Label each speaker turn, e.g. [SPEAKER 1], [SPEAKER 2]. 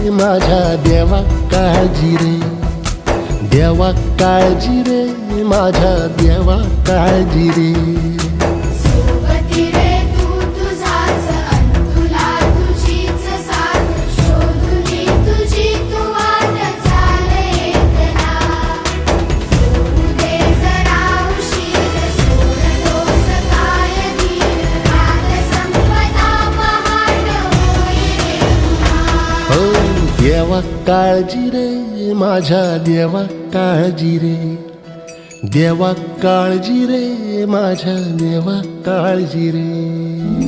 [SPEAKER 1] माझ्या देवा काळजी रे, देवा काळजी रे, माझ्या देवा काळजी रे.
[SPEAKER 2] सोबती रे तू तुझाच अन तुला तुझीच साथ, शोधुनी तुझी तू वाट चाल एकला. होऊ दे जरा उशीर, सोडतोस काय धीर, रात संपता पहाट होई रे पुन्हा.
[SPEAKER 1] हो देवा काळजी रे, माझ्या देवा काळजी रे, देवा काळजी रे, माझ्या देवा काळजी रे.